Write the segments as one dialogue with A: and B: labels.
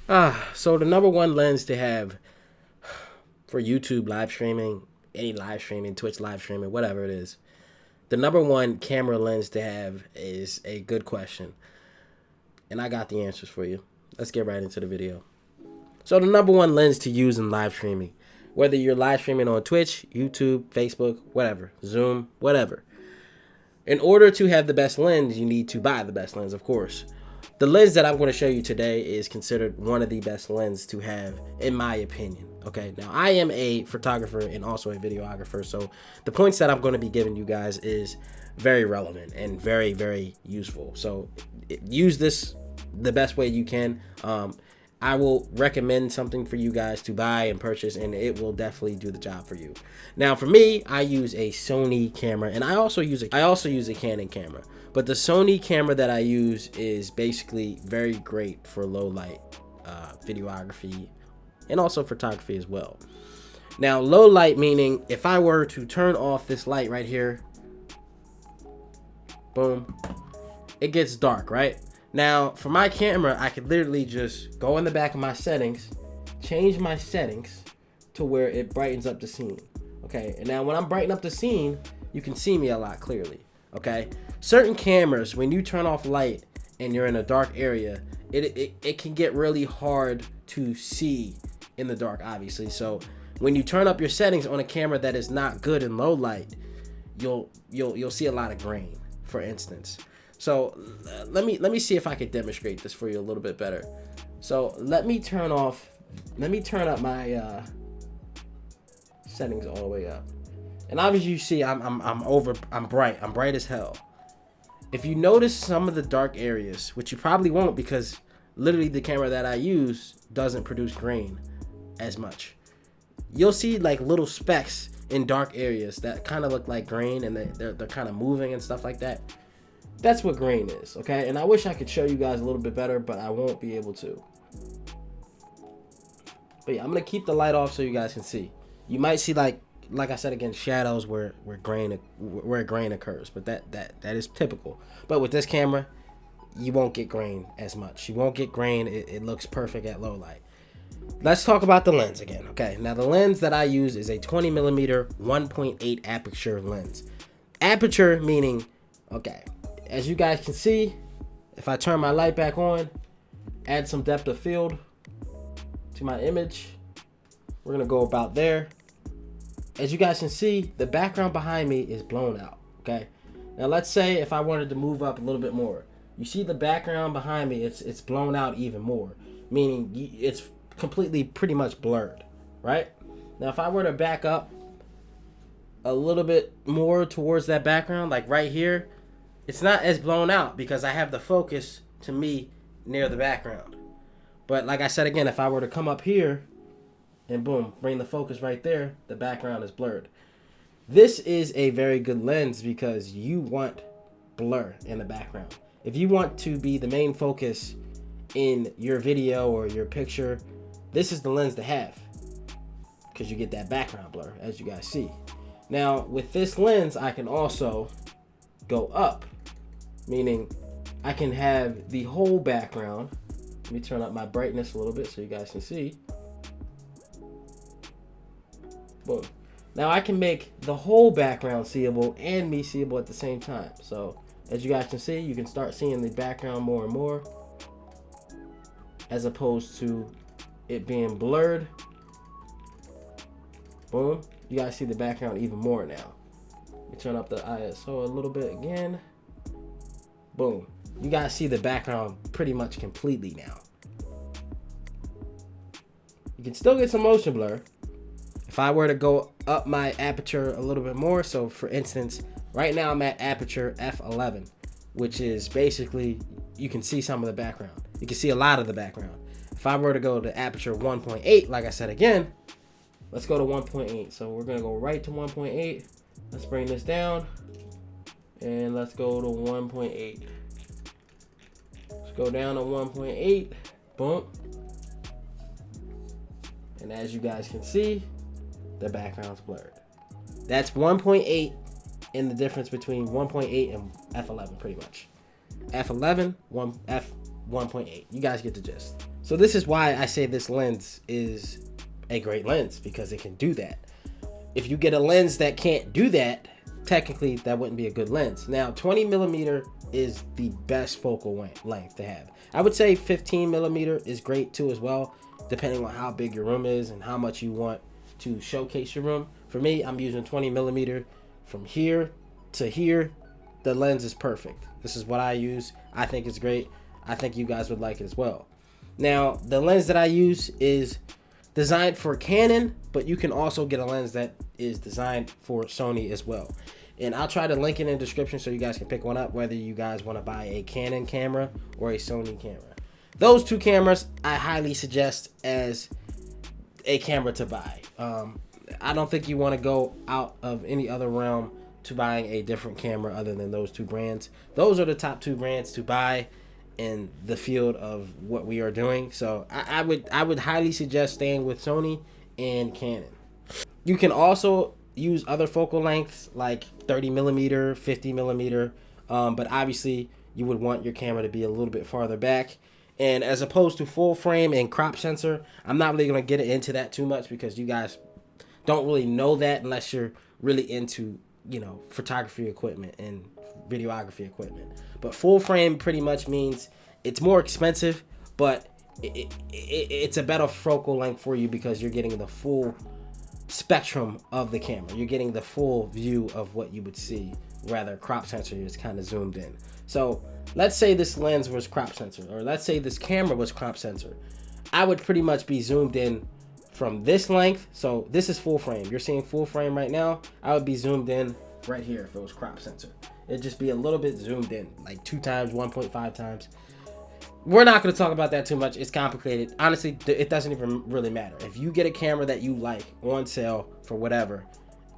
A: So the number one lens to have for YouTube live streaming, any live streaming, Twitch live streaming, whatever it is, the number one camera lens to have is a good question. And I got the answers for you. Let's get right into the video. So the number one lens to use in live streaming, whether you're live streaming on Twitch, YouTube, Facebook, whatever, Zoom, whatever. In order to have the best lens, you need to buy the best lens, of course. The lens that I'm going to show you today is considered one of the best lenses to have, in my opinion. Okay, now I am a photographer and also a videographer, so the points that I'm going to be giving you guys is very relevant and very, very useful. So use this the best way you can. I will recommend something for you guys to buy and purchase, and it will definitely do the job for you. Now, for me, I use a Sony camera, and I also use a Canon camera. But the Sony camera that I use is basically very great for low light videography and also photography as well. Now, low light meaning if I were to turn off this light right here, boom, it gets dark, right? Now, for my camera, I could literally just go in the back of my settings, change my settings to where it brightens up the scene. Okay, and now when I'm brightening up the scene, you can see me a lot clearly. Okay, certain cameras, when you turn off light and you're in a dark area, it can get really hard to see in the dark, obviously. So when you turn up your settings on a camera that is not good in low light, you'll see a lot of grain, for instance. So let me see if I could demonstrate this for you a little bit better. So let me turn up my settings all the way up. And obviously you see I'm bright as hell. If you notice some of the dark areas, which you probably won't because literally the camera that I use doesn't produce grain as much. You'll see like little specks in dark areas that kind of look like grain, and they're kind of moving and stuff like that. That's what grain is, okay? And I wish I could show you guys a little bit better, but I won't be able to. But yeah, I'm gonna keep the light off so you guys can see. You might see like I said again, shadows where grain occurs, but that is typical. But with this camera, you won't get grain as much. You won't get grain. It looks perfect at low light. Let's talk about the lens again, okay? Now the lens that I use is a 20mm 1.8 aperture lens. Aperture meaning, okay, as you guys can see, if I turn my light back on, add some depth of field to my image, we're gonna go about there. As you guys can see, the background behind me is blown out, okay? Now let's say if I wanted to move up a little bit more, you see the background behind me, it's blown out even more, meaning it's completely pretty much blurred, right? Now if I were to back up a little bit more towards that background, like right here, it's not as blown out because I have the focus to me near the background. But like I said again, if I were to come up here and boom, bring the focus right there, the background is blurred. This is a very good lens because you want blur in the background. If you want to be the main focus in your video or your picture, this is the lens to have because you get that background blur, as you guys see. Now with this lens, I can also go up, meaning I can have the whole background. Let me turn up my brightness a little bit so you guys can see. Boom. Now I can make the whole background seeable and me seeable at the same time. So as you guys can see, you can start seeing the background more and more as opposed to it being blurred. Boom. You guys see the background even more now. Let me turn up the ISO a little bit again. Boom. You guys see the background pretty much completely now. You can still get some motion blur. If I were to go up my aperture a little bit more, so for instance, right now I'm at aperture f11, which is basically, you can see some of the background. You can see a lot of the background. If I were to go to aperture 1.8, like I said again, let's go to 1.8. So we're gonna go right to 1.8. Let's bring this down and let's go to 1.8. Let's go down to 1.8, boom. And as you guys can see, the background's blurred. That's 1.8 in the difference between 1.8 and F11 pretty much. F11, 1.8. You guys get the gist. So this is why I say this lens is a great lens, because it can do that. If you get a lens that can't do that, technically that wouldn't be a good lens. Now 20 millimeter is the best focal length to have. I would say 15 millimeter is great too as well, depending on how big your room is and how much you want to showcase your room. For me, I'm using 20 millimeter. From here to here, the lens is perfect. This is what I use. I think it's great. I think you guys would like it as well. Now, the lens that I use is designed for Canon, but you can also get a lens that is designed for Sony as well. And I'll try to link it in the description so you guys can pick one up, whether you guys want to buy a Canon camera or a Sony camera. Those two cameras I highly suggest as a camera to buy. I don't think you want to go out of any other realm to buying a different camera other than those two brands. Those are the top two brands to buy in the field of what we are doing. So I would highly suggest staying with Sony and Canon. You can also use other focal lengths like 30 millimeter, 50 millimeter, but obviously you would want your camera to be a little bit farther back. And as opposed to full frame and crop sensor, I'm not really going to get into that too much because you guys don't really know that unless you're really into, you know, photography equipment and videography equipment. But full frame pretty much means it's more expensive, but it's a better focal length for you because you're getting the full spectrum of the camera. You're getting the full view of what you would see, rather crop sensor is kind of zoomed in. So let's say this lens was crop sensor, or let's say this camera was crop sensor. I would pretty much be zoomed in from this length. So this is full frame. You're seeing full frame right now. I would be zoomed in right here if it was crop sensor. It'd just be a little bit zoomed in, like 2 times, 1.5 times. We're not going to talk about that too much. It's complicated. Honestly, it doesn't even really matter. If you get a camera that you like on sale for whatever,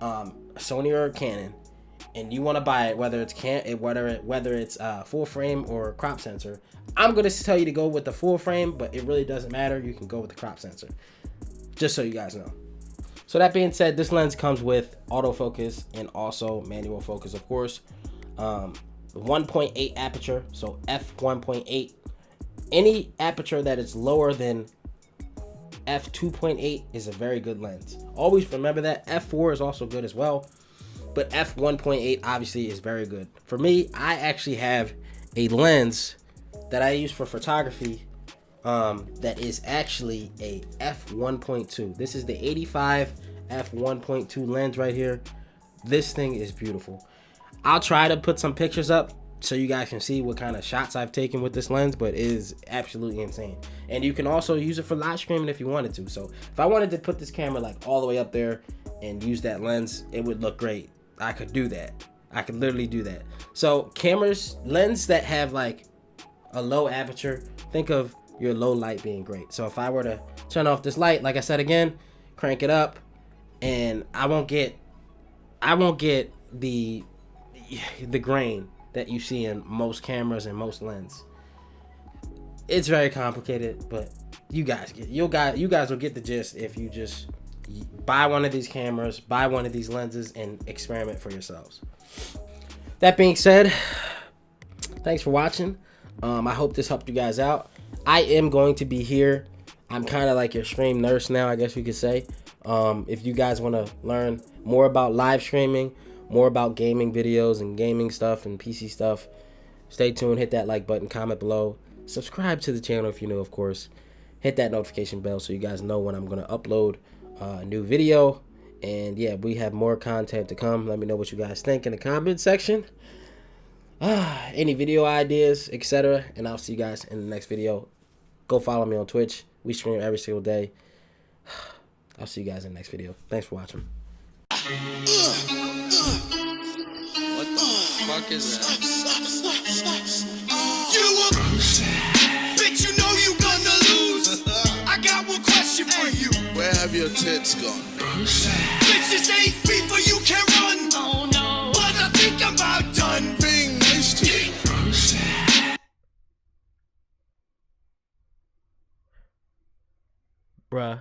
A: Sony or Canon, and you want to buy it, whether it's full frame or crop sensor, I'm going to tell you to go with the full frame, but it really doesn't matter. You can go with the crop sensor, just so you guys know. So that being said, this lens comes with autofocus and also manual focus, of course. 1.8 aperture, so f1.8. Any aperture that is lower than f2.8 is a very good lens. Always remember that. f4 is also good as well, but f1.8 obviously is very good. For me, I actually have a lens that I use for photography that is actually a f1.2. This is the 85 f1.2 lens right here. This thing is beautiful. I'll try to put some pictures up so you guys can see what kind of shots I've taken with this lens, but it is absolutely insane. And you can also use it for live streaming if you wanted to. So if I wanted to put this camera like all the way up there and use that lens, it would look great. I could do that. I could literally do that. So lens that have like a low aperture, think of your low light being great. So if I were to turn off this light, like I said again, crank it up, and I won't get the grain that you see in most cameras and most lenses. It's very complicated, but you guys will get the gist if you just buy one of these cameras, buy one of these lenses, and experiment for yourselves. That being said, thanks for watching. I hope this helped you guys out. I am going to be here. I'm kind of like your stream nurse now, I guess you could say. If you guys want to learn more about live streaming, more about gaming videos and gaming stuff and PC stuff, stay tuned. Hit that like button, comment below, subscribe to the channel if you're new, of course. Hit that notification bell so you guys know when I'm going to upload a new video. And yeah, we have more content to come. Let me know what you guys think in the comment section. Any video ideas, etc. And I'll see you guys in the next video. Go follow me on Twitch. We stream every single day. I'll see you guys in the next video. Thanks for watching.
B: What the fuck is that?
C: Bitch, you know you gonna lose. I got one question for you.
B: Where have your tits gone?
C: Bitch, this ain't FIFA, you can run. Oh no. But I think I'm about done.
B: Being nice to you.
A: Bruh.